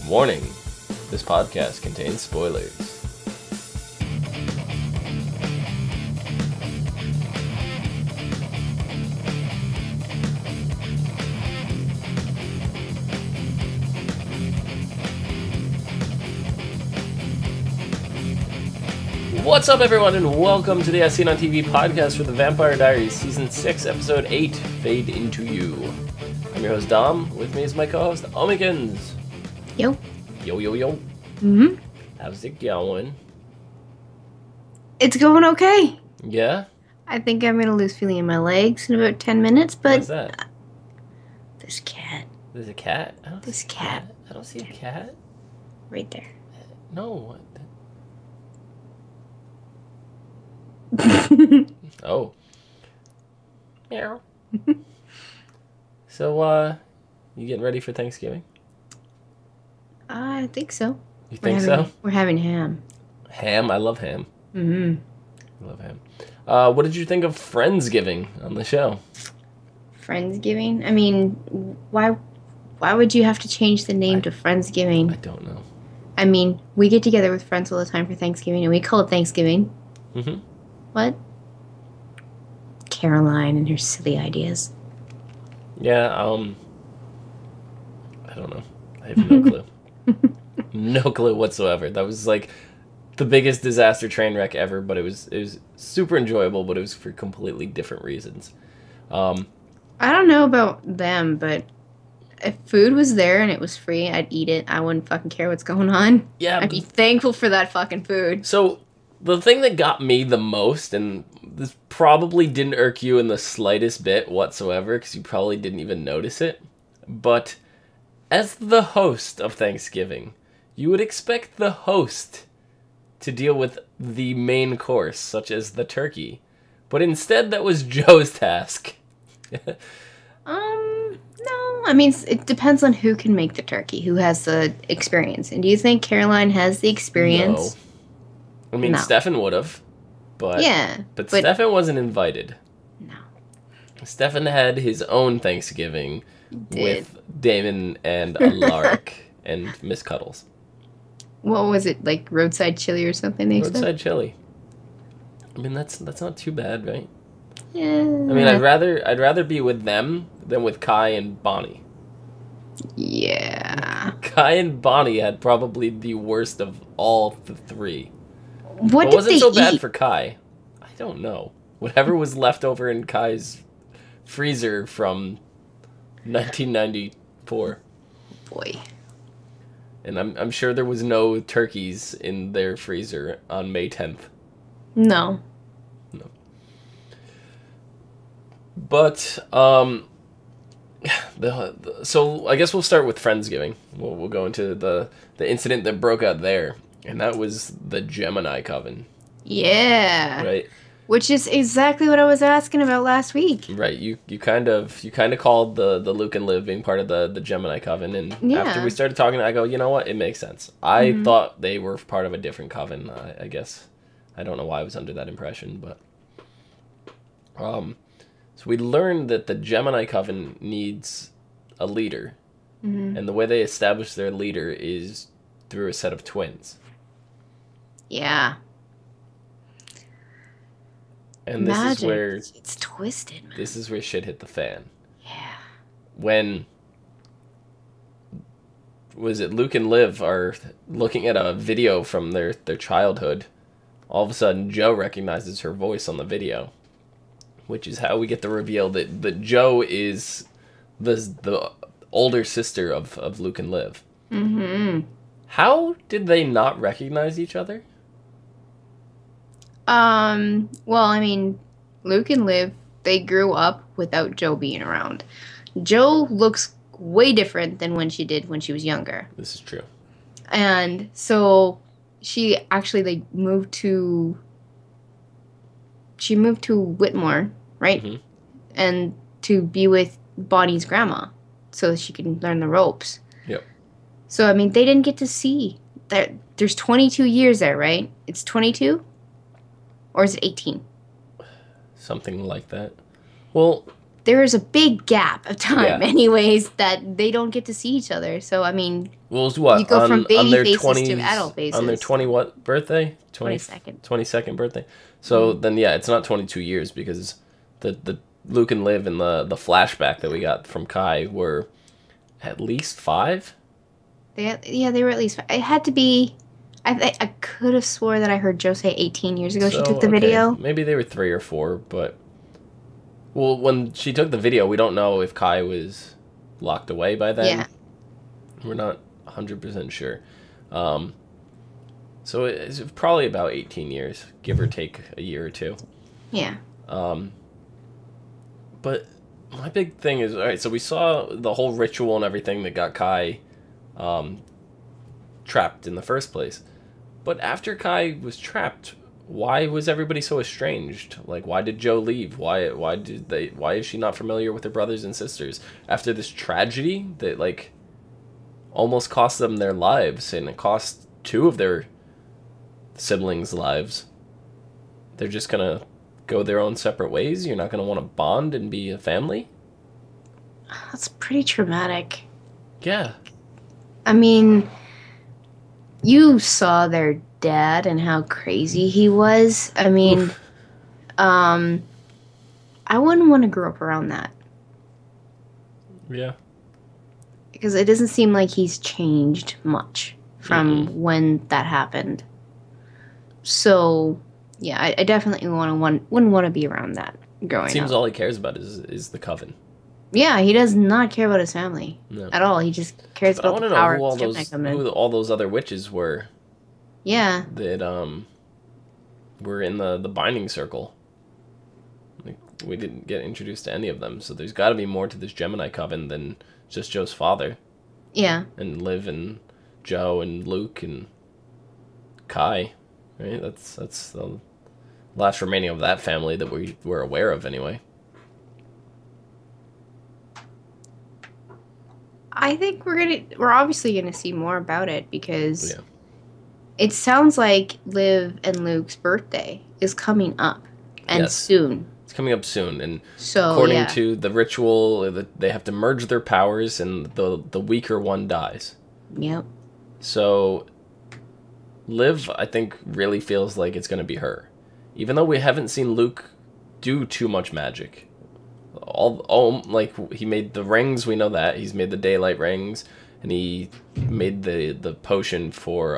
Warning, this podcast contains spoilers. What's up, everyone, and welcome to the As Seen on TV podcast for the Vampire Diaries, Season 6, Episode 8, Fade Into You. I'm your host, Dom. With me is my co-host, Omikins. Yo. Yo, yo, yo. Mm-hmm. How's it going? It's going okay. Yeah? I think I'm going to lose feeling in my legs in about 10 minutes, but... What's that? This cat. There's a cat? I don't This see a cat. I don't see a cat. Right there. No. Oh. Meow. So, you getting ready for Thanksgiving? I think so. You think so? We're having ham. Ham? I love ham. Mm-hmm. I love ham. What did you think of Friendsgiving on the show? Friendsgiving? I mean, why would you have to change the name to Friendsgiving? I don't know. I mean, we get together with friends all the time for Thanksgiving, and we call it Thanksgiving. Mm-hmm. What? Caroline and her silly ideas. Yeah, I don't know. I have no clue. No clue whatsoever. That was like the biggest disaster train wreck ever, but it was super enjoyable, but it was for completely different reasons. I don't know about them, but if food was there and it was free, I'd eat it. I wouldn't fucking care what's going on. Yeah. I'd be thankful for that fucking food. So the thing that got me the most, and this probably didn't irk you in the slightest bit whatsoever, because you probably didn't even notice it, but as the host of Thanksgiving, you would expect the host to deal with the main course, such as the turkey. But instead, that was Joe's task. No. I mean, it depends on who can make the turkey, who has the experience. And do you think Caroline has the experience? No. I mean, No. Stefan would have, but... Yeah. But Stefan wasn't invited. No. Stefan had his own Thanksgiving Did. with Damon and Alaric and Miss Cuddles. What was it, like roadside chili or something they said? Roadside chili. I mean, that's not too bad, right? Yeah. I mean, I'd rather be with them than with Kai and Bonnie. Yeah. Kai and Bonnie had probably the worst of all the three. What It did wasn't they so bad eat? for Kai. I don't know. Whatever was left over in Kai's freezer from 1994. Boy. And I'm sure there was no turkeys in their freezer on May 10th. No. No. But, so I guess we'll start with Friendsgiving. We'll go into the incident that broke out there. And that was the Gemini coven. Yeah. Right? Which is exactly what I was asking about last week. Right. You kind of called the Luke and Liv being part of the Gemini coven, and Yeah. after we started talking, I go, you know what? It makes sense. I thought they were part of a different coven. I guess I don't know why I was under that impression, but so we learned that the Gemini coven needs a leader, and the way they establish their leader is through a set of twins. Yeah. And this Magic. is where It's twisted, man. this is where shit hit the fan. Yeah. When was it Luke and Liv are looking at a video from their childhood, all of a sudden Joe recognizes her voice on the video, which is how we get the reveal that Joe is the older sister of Luke and Liv. Mm-hmm. How did they not recognize each other? Well, I mean, Luke and Liv, they grew up without Joe being around. Joe looks way different than when she did when she was younger. This is true. And so she actually moved to Whitmore, right? Mhm. And to be with Bonnie's grandma so that she can learn the ropes. Yep. So, I mean, they didn't get to see that. There's 22 years there, right? It's 22? Or is it 18? Something like that. Well, there is a big gap of time, Yeah. anyways, that they don't get to see each other. So, I mean, Well, it's what? you go from baby their faces 20s, to adult faces. On their 20 what birthday? 22nd. 22nd birthday. So then, yeah, it's not 22 years because the Luke and Liv in the flashback that we got from Kai were at least 5. They were at least. It had to be. I could have swore that I heard Joe say 18 years ago she took the video. Maybe they were 3 or 4, but well, when she took the video, we don't know if Kai was locked away by then. Yeah. We're not 100% sure. So it's probably about 18 years, give or take a year or 2. Yeah. But my big thing is, all right, so we saw the whole ritual and everything that got Kai trapped in the first place. But after Kai was trapped, why was everybody so estranged? Like, why did Joe leave? Why is she not familiar with her brothers and sisters? After this tragedy that, like, almost cost them their lives, and it cost 2 of their siblings' lives, they're just gonna go their own separate ways? You're not gonna want to bond and be a family? That's pretty traumatic. Yeah. I mean, you saw their dad and how crazy he was. I mean, Oof. I wouldn't want to grow up around that. Yeah. Because it doesn't seem like he's changed much from when that happened. So, yeah, I definitely wouldn't want to be around that growing up. Seems all he cares about is the coven. Yeah, he does not care about his family at all. He just cares But about the power. I want to know who all those other witches were. Yeah. That were in the binding circle. Like, we didn't get introduced to any of them, so there's got to be more to this Gemini coven than just Joe's father. Yeah. And Liv and Joe and Luke and Kai, right? That's the last remaining of that family that we're aware of, anyway. I think we're obviously gonna see more about it because it sounds like Liv and Luke's birthday is coming up and soon. It's coming up soon, and so according to the ritual, they have to merge their powers, and the weaker one dies. Yep. So Liv, I think, really feels like it's gonna be her, even though we haven't seen Luke do too much magic. All like, he made the rings, we know that. He's made the daylight rings, and he made the potion for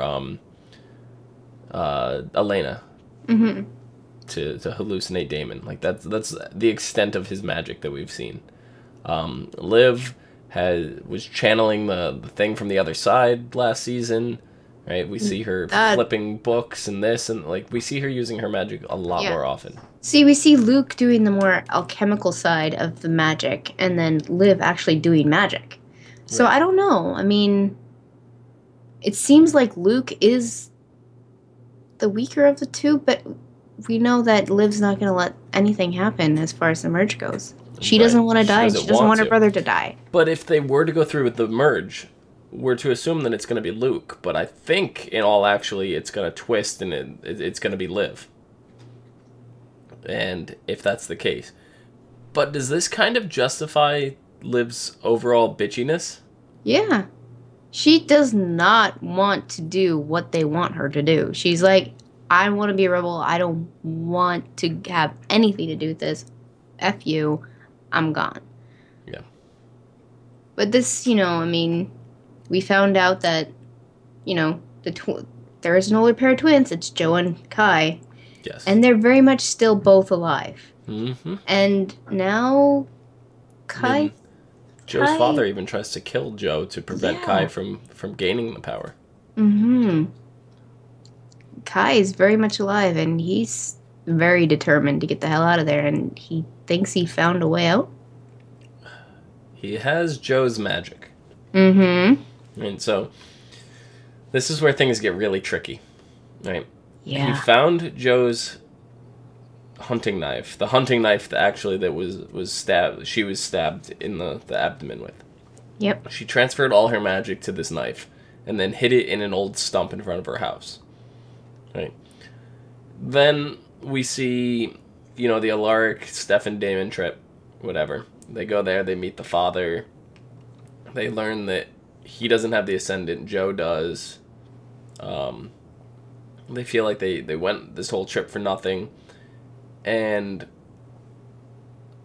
Elena to hallucinate Damon. Like, that's the extent of his magic that we've seen. Liv was channeling the thing from the other side last season, right? We see her flipping books and this, and like, we see her using her magic a lot more often. See, we see Luke doing the more alchemical side of the magic, and then Liv actually doing magic. So I don't know. I mean, it seems like Luke is the weaker of the two, but we know that Liv's not going to let anything happen as far as the merge goes. She doesn't want to die. She doesn't want her brother to die. But if they were to go through with the merge, we're to assume that it's going to be Luke. But I think, in all actually, it's going to twist, and it's going to be Liv. And if that's the case. But does this kind of justify Liv's overall bitchiness? Yeah. She does not want to do what they want her to do. She's like, I want to be a rebel. I don't want to have anything to do with this. F you. I'm gone. Yeah. But this, I mean, we found out that, there is an older pair of twins. It's Joe and Kai. Yes. And they're very much still both alive. Mm-hmm. And now Kai... Joe's father even tries to kill Joe to prevent Kai from gaining the power. Mm-hmm. Kai is very much alive, and he's very determined to get the hell out of there, and he thinks he found a way out. He has Joe's magic. Mm-hmm. And so, this is where things get really tricky, right? Yeah. He found Joe's hunting knife. The hunting knife that was stabbed. She was stabbed in the abdomen with. Yep. She transferred all her magic to this knife, and then hid it in an old stump in front of her house. Right. Then we see, the Alaric, Steph and Damon trip, whatever. They go there, they meet the father. They learn that he doesn't have the ascendant, Joe does. They feel like they went this whole trip for nothing. And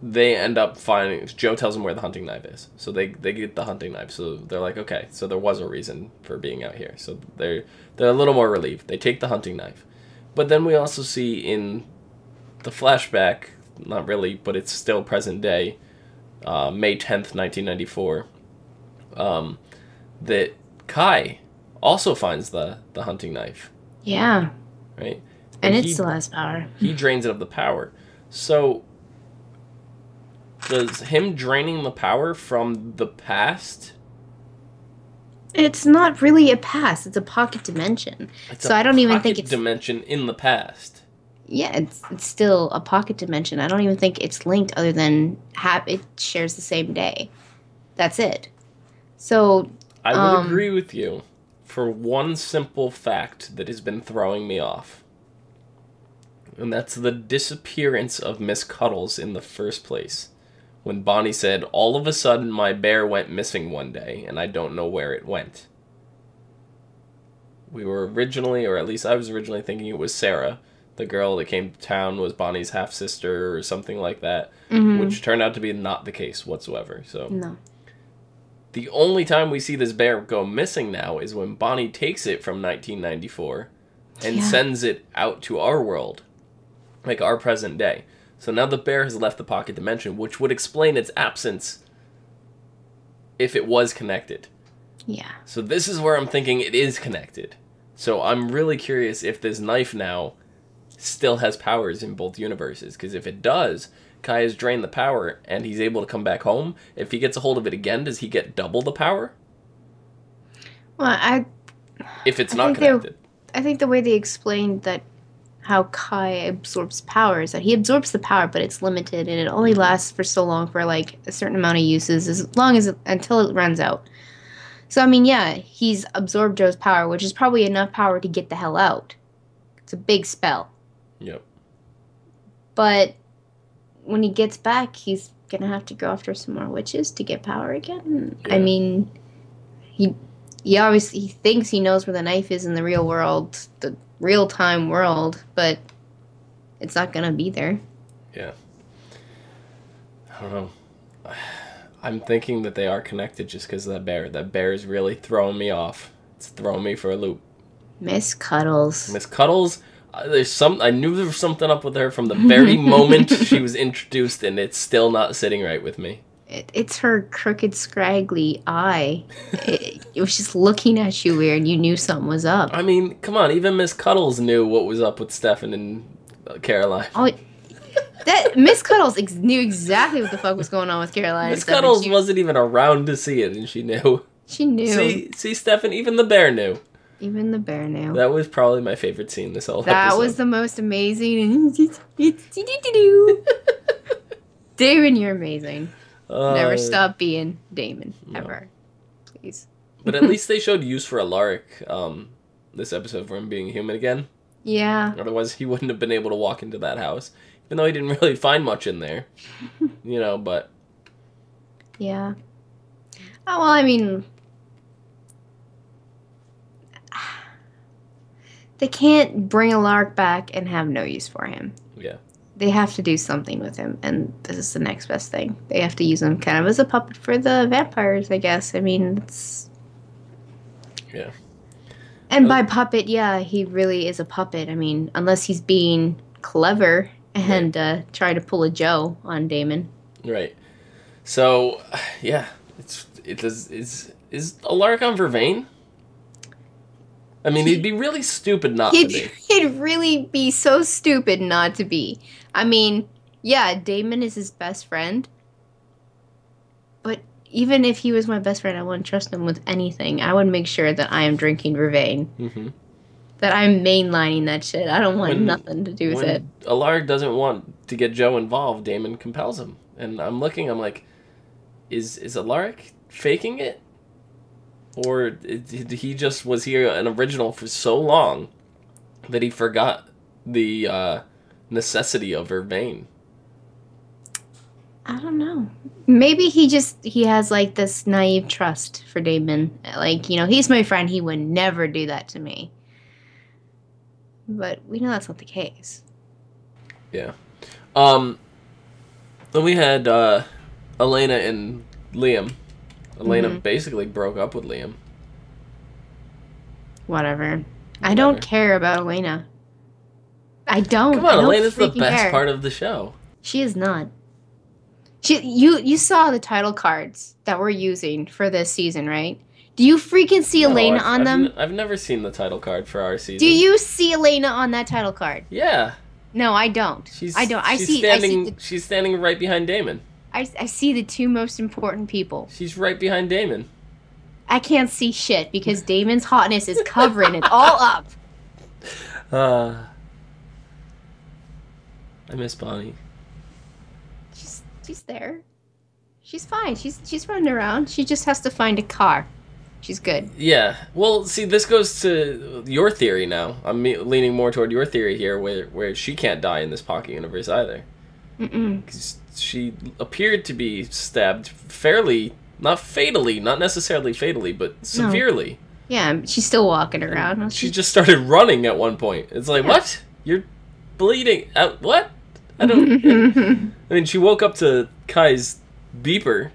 they end up finding... Joe tells them where the hunting knife is. So they get the hunting knife. So they're like, okay, so there was a reason for being out here. So they're a little more relieved. They take the hunting knife. But then we also see in the flashback, not really, but it's still present day, May 10th, 1994, that Kai also finds the hunting knife. Yeah. Right? And it still has power. He drains it of the power. So, does him draining the power from the past... It's not really a past. It's a pocket dimension. So I don't even think it's... dimension in the past. Yeah, it's still a pocket dimension. I don't even think it's linked other than it shares the same day. That's it. So... I would agree with you for one simple fact that has been throwing me off. And that's the disappearance of Miss Cuddles in the first place. When Bonnie said, all of a sudden my bear went missing one day, and I don't know where it went. We were originally, or at least I was originally thinking it was Sarah. The girl that came to town was Bonnie's half-sister or something like that, which turned out to be not the case whatsoever. So no. The only time we see this bear go missing now is when Bonnie takes it from 1994 and sends it out to our world, like our present day. So now the bear has left the pocket dimension, which would explain its absence if it was connected. Yeah. So this is where I'm thinking it is connected. So I'm really curious if this knife now still has powers in both universes. Because if it does, Kai has drained the power and he's able to come back home. If he gets a hold of it again, does he get double the power? Well, if it's not connected. I think the way they explained that how Kai absorbs power is that he absorbs the power, but it's limited and it only lasts for so long for like a certain amount of uses, until it runs out. So I mean, yeah, he's absorbed Joe's power, which is probably enough power to get the hell out. It's a big spell. Yep. But when he gets back, he's gonna have to go after some more witches to get power again. Yeah. I mean, he obviously thinks he knows where the knife is in the real world, the real-time world, but it's not gonna be there. Yeah. I don't know. I'm thinking that they are connected just because of that bear. That bear is really throwing me off. It's throwing me for a loop. Miss Cuddles. Miss Cuddles, I knew there was something up with her from the very moment she was introduced, and it's still not sitting right with me. It's her crooked, scraggly eye. It was just looking at you weird. You knew something was up. I mean, come on. Even Miss Cuddles knew what was up with Stefan and Caroline. Oh, that Miss Cuddles knew exactly what the fuck was going on with Caroline. Miss Cuddles wasn't even around to see it, and she knew. She knew. See, Stefan, even the bear knew. Even the bear knew. That was probably my favorite scene this whole episode. That was the most amazing. Damon, you're amazing. Never stop being Damon, ever. Please. But at least they showed use for Alaric this episode for him being human again. Yeah. Otherwise, he wouldn't have been able to walk into that house. Even though he didn't really find much in there. But... Yeah. Oh, well, I mean... They can't bring Alaric back and have no use for him. Yeah. They have to do something with him, and this is the next best thing. They have to use him kind of as a puppet for the vampires, I guess. I mean, it's... Yeah. And by puppet, yeah, he really is a puppet. I mean, unless he's being clever and trying to pull a Joe on Damon. Right. So, yeah, is Alaric on Vervain? I mean, he'd be really stupid not to be. He'd really be so stupid not to be. I mean, yeah, Damon is his best friend. But even if he was my best friend, I wouldn't trust him with anything. I would make sure that I am drinking Vervain. Mm-hmm. That I'm mainlining that shit. I don't want nothing to do with it. Alaric doesn't want to get Joe involved, Damon compels him. And I'm like, is Alaric faking it? Or he just was here an original for so long that he forgot the necessity of Vervain? I don't know. Maybe he has like this naive trust for Damon. Like, he's my friend. He would never do that to me. But we know that's not the case. Yeah. Then we had Elena and Liam. Elena basically broke up with Liam. Whatever. I don't care about Elena. I don't. Come on, Elena's the best part of the show. She is not. You saw the title cards that we're using for this season, right? Do you freaking see Elena on them? I've never seen the title card for our season. Do you see Elena on that title card? Yeah. No, I don't. I don't. She's standing right behind Damon. I see the two most important people. She's right behind Damon. I can't see shit because Damon's hotness is covering it all up. I miss Bonnie. She's there. She's fine. She's running around. She just has to find a car. She's good. Yeah. Well, see, this goes to your theory now. I'm leaning more toward your theory here, where she can't die in this pocket universe either. Because she appeared to be stabbed fairly, not fatally, not necessarily fatally, but severely. No. Yeah, she's still walking around. She just started running at one point. It's like, what? You're bleeding. What? I don't... I mean, she woke up to Kai's beeper,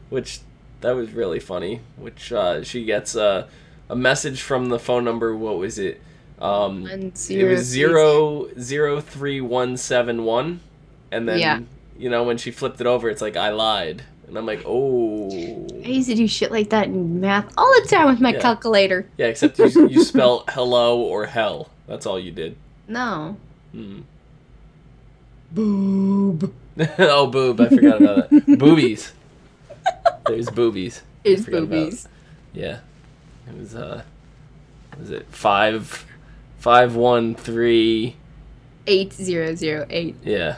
which... That was really funny. Which she gets a message from the phone number. What was it? It was 003171, and then when she flipped it over, it's like I lied, and I'm like, oh. I used to do shit like that in math all the time with my calculator. Yeah, except you spell hello or hell. That's all you did. No. Boob. Oh, boob! I forgot about that. Boobies. There's boobies. There's boobies. Yeah. It was was it 513 8008. Yeah.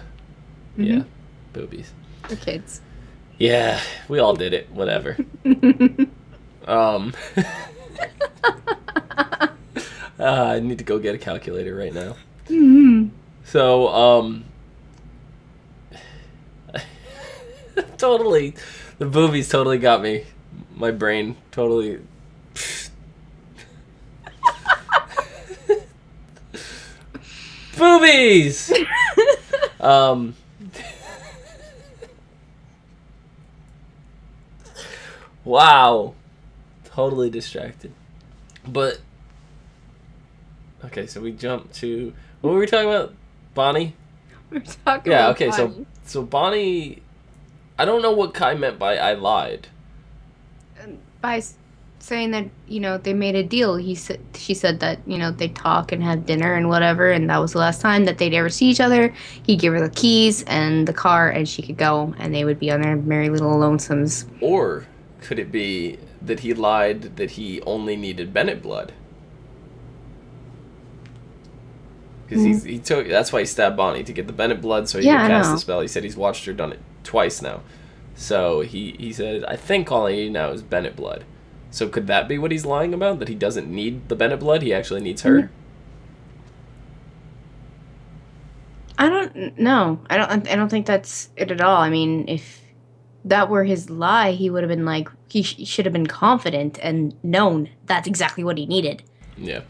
Yeah. Boobies. For kids. Yeah, we all did it. Whatever. I need to go get a calculator right now. So, totally, the boobies totally got me. My brain totally. Boobies! Wow. Totally distracted. But, okay, so we jump to, what were we talking about? Bonnie? We're talking about okay, Bonnie. so Bonnie, I don't know what Kai meant by I lied. By saying that, they made a deal. She said that, they'd talk and have dinner and whatever, and that was the last time that they'd ever see each other. He'd give her the keys and the car, and she could go, and they would be on their merry little lonesomes. Or could it be that he lied that he only needed Bennett blood? Because he took, that's why he stabbed Bonnie, to get the Bennett blood so he could cast the spell. He said he's watched her done it twice now. So he said, I think all I need now is Bennett blood. So could that be what he's lying about? That he doesn't need the Bennett blood, he actually needs her? I don't know. I don't think that's it at all. I mean, if that were his lie, he would have been like, he should have been confident and known that's exactly what he needed. Yeah.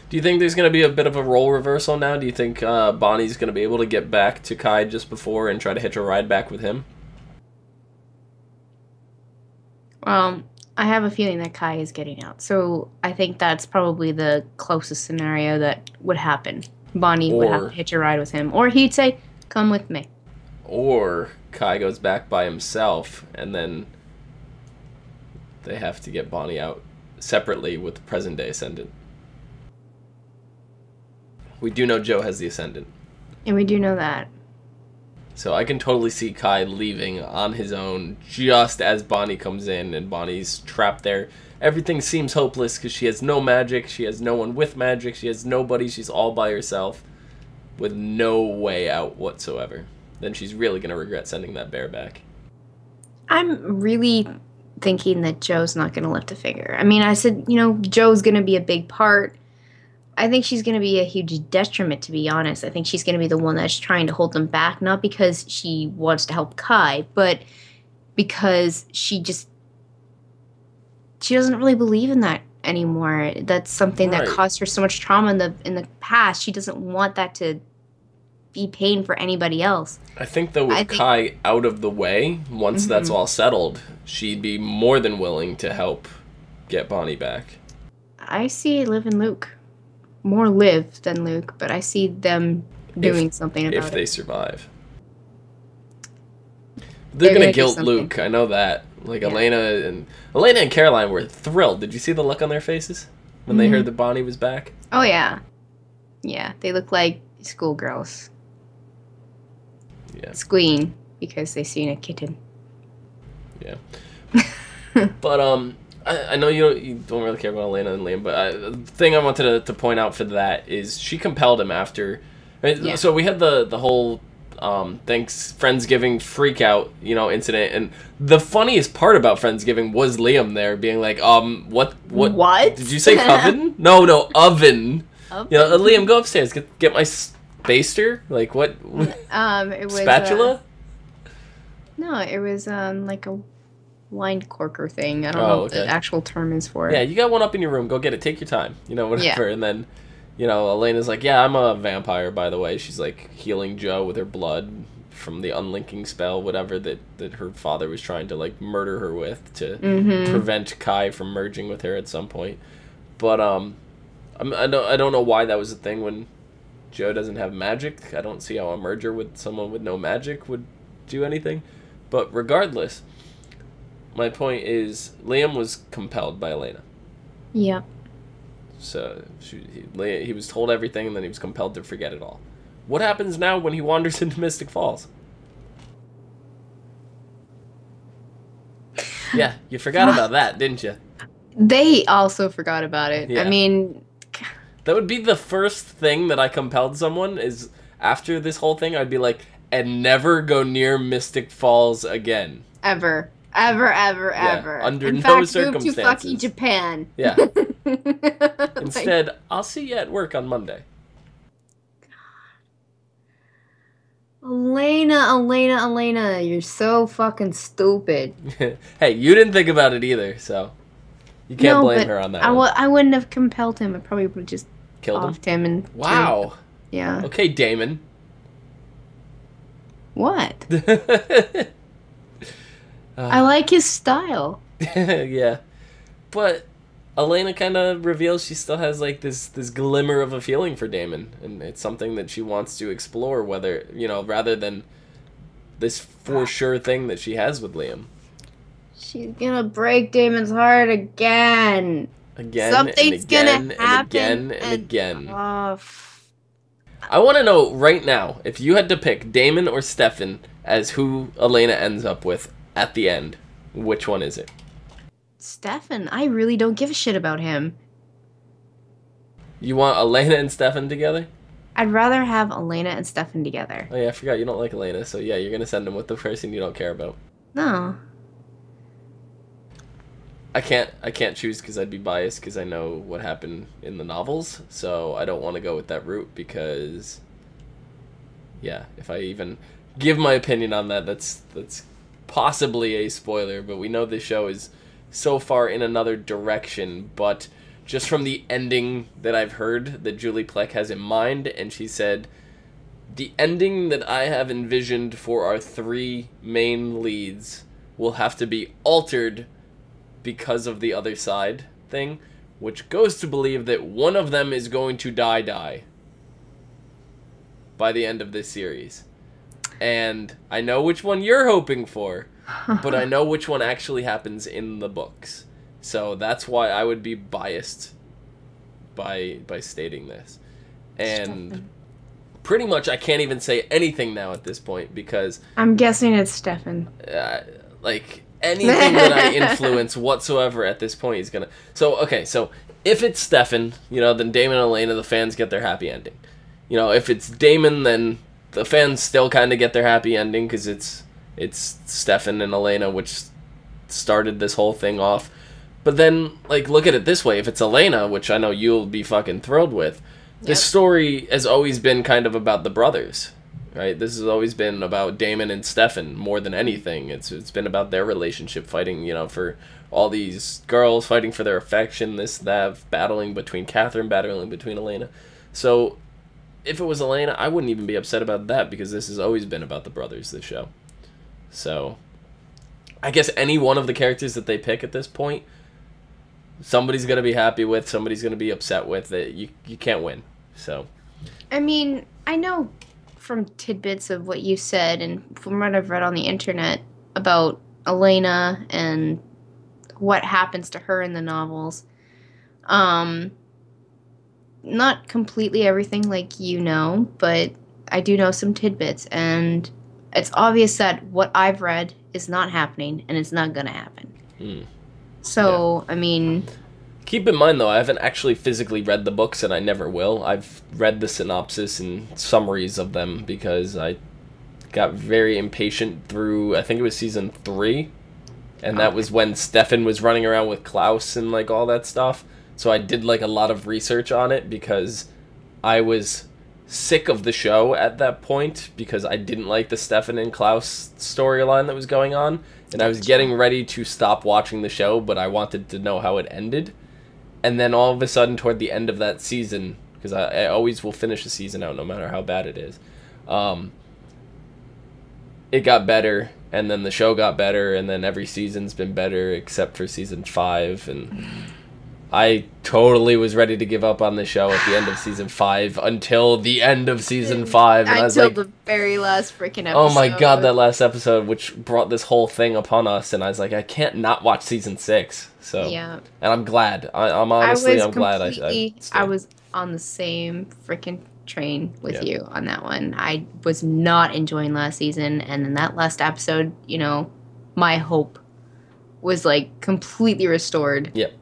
Do you think there's going to be a bit of a role reversal now? Do you think Bonnie's going to be able to get back to Kai just before and try to hitch a ride back with him? I have a feeling that Kai is getting out. So I think that's probably the closest scenario that would happen. Bonnie would have to hitch a ride with him. Or he'd say, come with me. Or Kai goes back by himself, and then they have to get Bonnie out separately with the present-day Ascendant. We do know Joe has the Ascendant. And we do know that. So I can totally see Kai leaving on his own just as Bonnie comes in, and Bonnie's trapped there. Everything seems hopeless because she has no magic, she has no one with magic, she has nobody, she's all by herself with no way out whatsoever. Then she's really going to regret sending that bear back. I'm really thinking that Joe's not going to lift a finger. I mean, I said, Joe's going to be a big part I think she's going to be a huge detriment, to be honest. I think she's going to be the one that's trying to hold them back, not because she wants to help Kai, but because she doesn't really believe in that anymore. That's something that caused her so much trauma in the past. She doesn't want that to be pain for anybody else. I think, though, with Kai out of the way, once that's all settled, she'd be more than willing to help get Bonnie back. I see Liv and Luke. More Liv than Luke, but I see them doing something about it. If they survive. They're going to guilt Luke, I know that. Like, Elena and Caroline were thrilled. Did you see the look on their faces when they heard that Bonnie was back? Oh, yeah. Yeah, they look like schoolgirls. Yeah. Squealing because they seen a kitten. Yeah. But, I know you don't really care about Elena and Liam, but the thing I wanted to point out for that is she compelled him after. So we had the whole Friendsgiving freak out, incident, and the funniest part about Friendsgiving was Liam there being like, what did you say, coven? no, oven. Liam, go upstairs, get my baster. Like, what? It was spatula. No, it was like a wine corker thing. I don't know what the actual term is for it. Yeah, you got one up in your room. Go get it. Take your time. Whatever. Yeah. And then, Elena's like, yeah, I'm a vampire, by the way. She's like healing Joe with her blood from the unlinking spell, whatever that her father was trying to like murder her with to prevent Kai from merging with her at some point. But I don't know why that was a thing when Joe doesn't have magic. I don't see how a merger with someone with no magic would do anything. But regardless, my point is Liam was compelled by Elena. Yeah. So he was told everything, and then he was compelled to forget it all. What happens now when he wanders into Mystic Falls? Yeah, you forgot about that, didn't you? They also forgot about it. Yeah. I mean, that would be the first thing that I compelled someone is after this whole thing, I'd be like, and never go near Mystic Falls again. Ever. Under no circumstances. Move to fucking Japan. Yeah. Instead, I'll see you at work on Monday. Elena, you're so fucking stupid. Hey, you didn't think about it either, so you can't blame her on that. I wouldn't have compelled him. I probably would have just killed him and wow. Yeah. Okay, Damon. What? I like his style. Yeah. But Elena kind of reveals she still has like this glimmer of a feeling for Damon, and it's something that she wants to explore, whether, rather than this for sure thing that she has with Liam. She's gonna break Damon's heart again. Something's gonna happen and again. I want to know right now, if you had to pick Damon or Stefan as who Elena ends up with at the end, which one is it? Stefan. I really don't give a shit about him. You want Elena and Stefan together? I'd rather have Elena and Stefan together. Oh yeah, I forgot you don't like Elena, so yeah, you're gonna send him with the person you don't care about. No. I can't choose because I'd be biased because I know what happened in the novels, so I don't want to go with that route because, yeah, if I even give my opinion on that, that's possibly a spoiler, but we know this show is so far in another direction, but just from the ending that I've heard that Julie Plec has in mind, and she said, the ending that I have envisioned for our three main leads will have to be altered because of the other side thing, which goes to believe that one of them is going to die by the end of this series. And I know which one you're hoping for, but I know which one actually happens in the books. So that's why I would be biased by stating this. And pretty much I can't even say anything now at this point because I'm guessing it's Stefan. Anything that I influence whatsoever at this point is gonna... So if it's Stefan, then Damon and Elena, the fans get their happy ending. If it's Damon, then the fans still kind of get their happy ending because it's Stefan and Elena which started this whole thing off. But then, like, look at it this way. If it's Elena, which I know you'll be fucking thrilled with, this story has always been kind of about the brothers, right? This has always been about Damon and Stefan more than anything. It's been about their relationship, fighting, you know, for all these girls, fighting for their affection, this, that, battling between Catherine, battling between Elena. So, if it was Elena, I wouldn't even be upset about that, because this has always been about the brothers, this show. So, I guess any one of the characters that they pick at this point, somebody's going to be happy with, somebody's going to be upset with. It. You can't win. So, I mean, I know from tidbits of what you said and from what I've read on the internet about Elena and what happens to her in the novels. Not completely everything like you know, but I do know some tidbits, and it's obvious that what I've read is not happening, and it's not gonna happen. So, yeah. I mean... Keep in mind, though, I haven't actually physically read the books, and I never will. I've read the synopsis and summaries of them, because I got very impatient through, I think it was season 3, and that was when Stefan was running around with Klaus and, like, all that stuff. So I did, like, a lot of research on it, because I was sick of the show at that point, because I didn't like the Stefan and Klaus storyline that was going on, and I was getting ready to stop watching the show, but I wanted to know how it ended. And then all of a sudden, toward the end of that season, because I always will finish a season out no matter how bad it is, it got better, and then the show got better, and then every season's been better except for season 5, and I totally was ready to give up on the show at the end of season 5 until the end of season 5. And I was like, the very last freaking episode. Oh my god, that last episode, which brought this whole thing upon us, and I was like, I can't not watch season 6. So, yeah. And I'm glad. I'm honestly, I'm glad I was on the same freaking train with you on that one. I was not enjoying last season, and in that last episode, you know, my hope was like completely restored. Yep.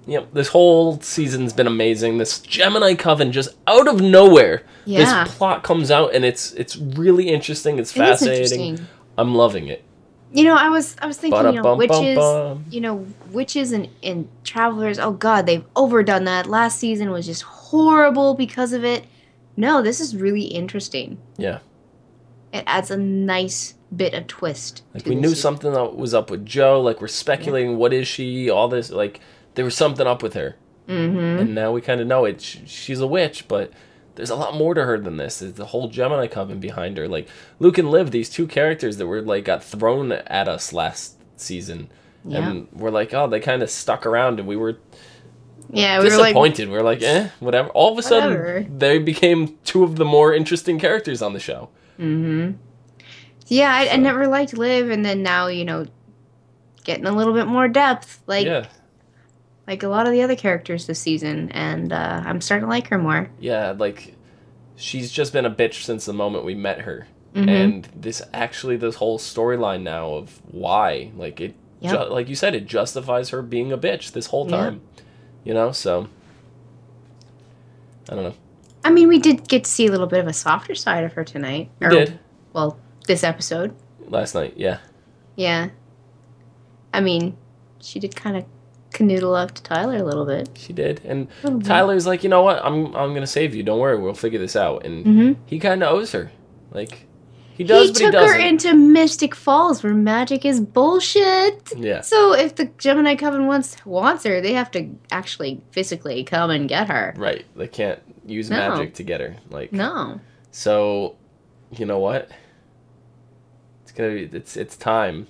Yep, this whole season's been amazing. This Gemini coven, just out of nowhere, this plot comes out, and it's really interesting. It's fascinating. I'm loving it. You know, I was thinking, witches and travelers. Oh God, they've overdone that. Last season was just horrible because of it. No, this is really interesting. Yeah, it adds a nice bit of twist. Like we knew something that was up with Jo. Like we're speculating, what is she? All this, like. There was something up with her. Mm-hmm. And now we kind of know it. She's a witch, but there's a lot more to her than this. There's the whole Gemini coven behind her. Like, Luke and Liv, these two characters that were, like, got thrown at us last season. Yeah. And we're like, oh, they kind of stuck around, and we were disappointed. We were like, whatever. All of a sudden, they became two of the more interesting characters on the show. Mm-hmm. Yeah, I never liked Liv, and then now, you know, getting a little bit more depth. Like a lot of the other characters this season, and I'm starting to like her more. Yeah, like, she's just been a bitch since the moment we met her. Mm-hmm. And this whole storyline now of why, like, it, like you said, it justifies her being a bitch this whole time. Yeah. You know, so, I don't know. I mean, we did get to see a little bit of a softer side of her tonight. We did. Well, this episode. Last night, yeah. Yeah. I mean, she did kind of canoodle up to Tyler a little bit. She did, and Tyler's like, you know what? I'm gonna save you. Don't worry, we'll figure this out. And he kind of owes her. Like, he does, but he doesn't. He took her into Mystic Falls, where magic is bullshit. Yeah. So if the Gemini Coven wants her, they have to actually physically come and get her. Right. They can't use magic to get her. Like, no. So, you know what? It's time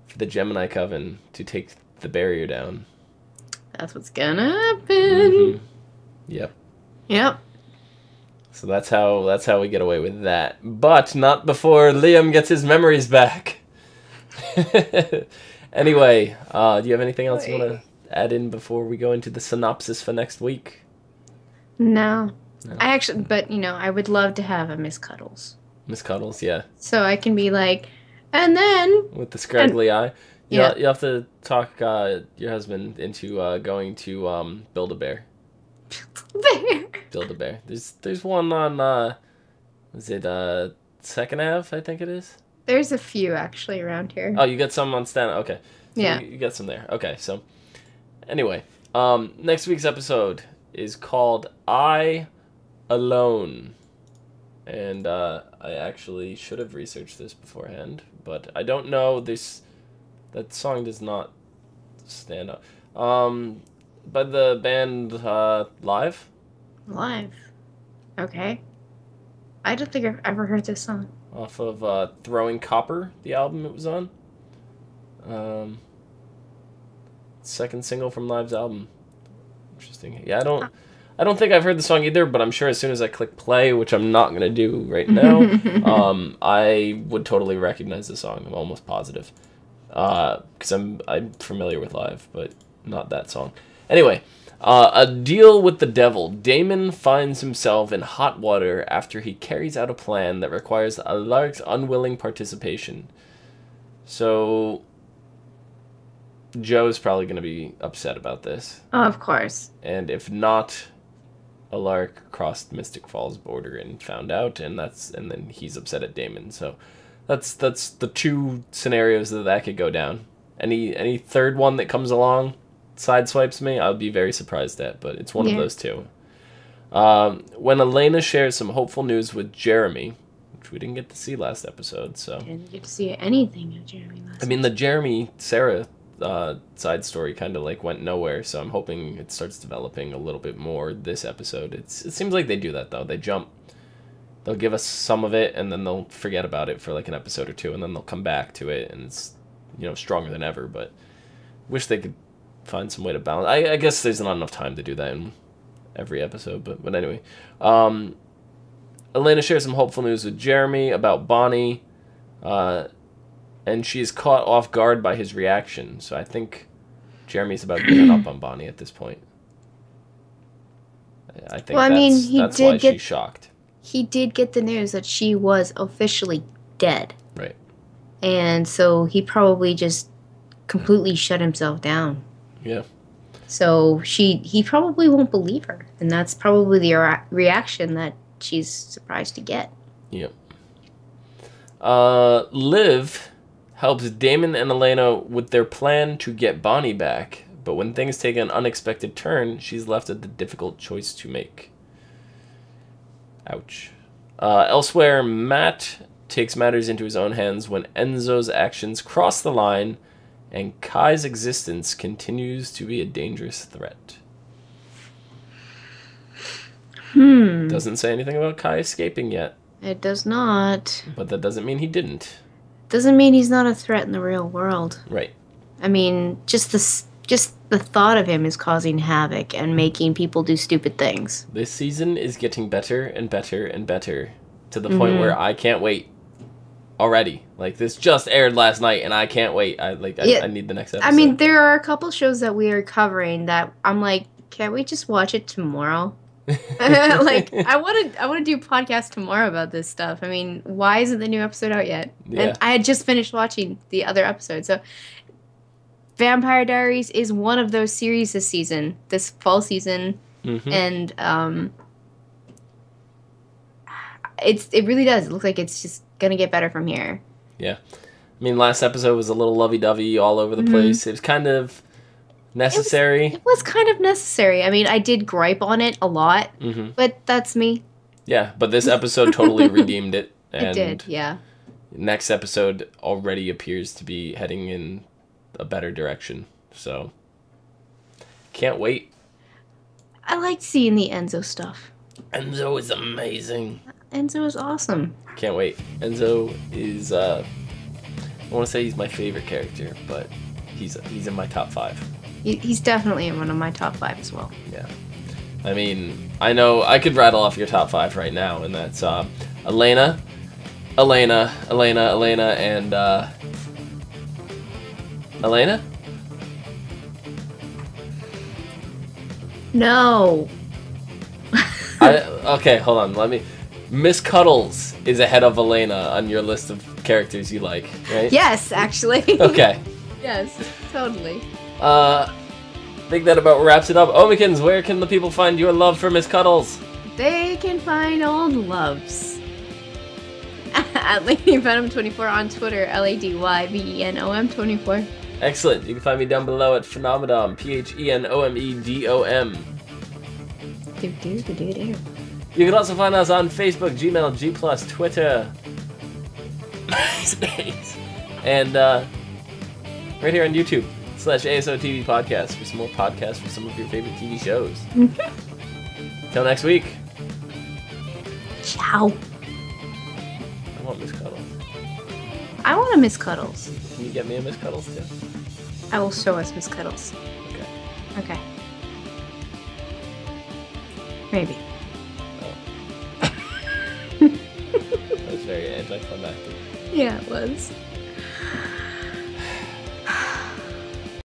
for the Gemini Coven to take the barrier down. That's what's gonna happen. Yep. Yep. So that's how we get away with that. But not before Liam gets his memories back. Anyway, do you have anything else you want to add in before we go into the synopsis for next week? No. But you know, I would love to have a Miss Cuddles. Miss Cuddles, yeah. So I can be like, and then with the scraggly eye. You have to talk your husband into going to Build-A-Bear. Build-A-Bear. There's one on is it Second Ave, I think it is? There's a few actually around here. Oh, you got some on Stan. Okay. So yeah. You got some there. Okay, so Anyway, next week's episode is called I Alone. And I actually should have researched this beforehand, but I don't know this. That song does not stand up. By the band Live. Live. Okay. I don't think I've ever heard this song. Off of Throwing Copper, the album it was on. Second single from Live's album. Interesting. Yeah, I don't think I've heard the song either, but I'm sure as soon as I click play, which I'm not gonna do right now, I would totally recognize the song. I'm almost positive, because I'm familiar with Live, but not that song. Anyway, a deal with the devil. Damon finds himself in hot water after he carries out a plan that requires Alaric's unwilling participation. So Joe's probably going to be upset about this. Oh, of course. And if not, Alaric crossed Mystic Falls border and found out, and then he's upset at Damon. So that's the two scenarios that could go down. Any third one that comes along sideswipes me, I'll be very surprised at, but it's one of those two. When Elena shares some hopeful news with Jeremy, which we didn't get to see last episode, so didn't get to see anything of Jeremy last. I mean, the Jeremy Sarah side story kind of like went nowhere, so I'm hoping it starts developing a little bit more this episode. It seems like they do that though. They'll give us some of it and then they'll forget about it for like an episode or two, and then they'll come back to it, and it's stronger than ever. But wish they could find some way to balance. I guess there's not enough time to do that in every episode, but anyway, Elena shares some hopeful news with Jeremy about Bonnie, and she's caught off guard by his reaction. So I think Jeremy's about giving up on Bonnie at this point. I think that's why she's shocked. He did get the news that she was officially dead. Right. And so he probably just completely shut himself down. Yeah. So he probably won't believe her, and that's probably the reaction that she's surprised to get. Yep. Liv helps Damon and Elena with their plan to get Bonnie back, but when things take an unexpected turn, she's left with a difficult choice to make. Ouch. Elsewhere, Matt takes matters into his own hands when Enzo's actions cross the line, and Kai's existence continues to be a dangerous threat. Doesn't say anything about Kai escaping yet. It does not. But that doesn't mean he didn't. Doesn't mean he's not a threat in the real world. Right. I mean, just the thought of him is causing havoc and making people do stupid things. This season is getting better and better and better, to the point where I can't wait already. Like, this just aired last night and I can't wait. I need the next episode. I mean, there are a couple shows that we are covering that I'm like, can't we just watch it tomorrow? Like, I want to do a podcast tomorrow about this stuff. I mean, why isn't the new episode out yet? Yeah. And I had just finished watching the other episode. So Vampire Diaries is one of those series this fall season. And it really does. It looks like it's just gonna get better from here. Yeah. I mean, last episode was a little lovey-dovey all over the place. It was kind of necessary. It was kind of necessary. I mean, I did gripe on it a lot, but that's me. Yeah, but this episode totally redeemed it. And it did, yeah. Next episode already appears to be heading in a better direction. So, can't wait. I liked seeing the Enzo stuff. Enzo is amazing. Enzo is awesome. Can't wait. Enzo is, I want to say he's my favorite character, but he's in my top 5. He's definitely in one of my top 5 as well. Yeah. I mean, I know I could rattle off your top 5 right now, and that's Elena, and Elena? No. Okay, hold on. Miss Cuddles is ahead of Elena on your list of characters you like, right? Yes, actually. Okay. Yes, totally. I think that about wraps it up. Omikins, where can the people find your love for Miss Cuddles? They can find old loves at LadyVenom24 on Twitter, LadyVenom24. Excellent. You can find me down below at Phenomedom, Phenomedom. You can also find us on Facebook, Gmail, G+, Twitter, and right here on YouTube /ASOTV podcast for some more podcasts for some of your favorite TV shows. Till next week. Ciao. I want Miss Cuddles. I want a Miss Cuddles. Can you get me a Miss Cuddles too? I will show us Miss Cuddles. Okay. Okay. Maybe. Oh. That was very anticlimactic. Yeah, it was.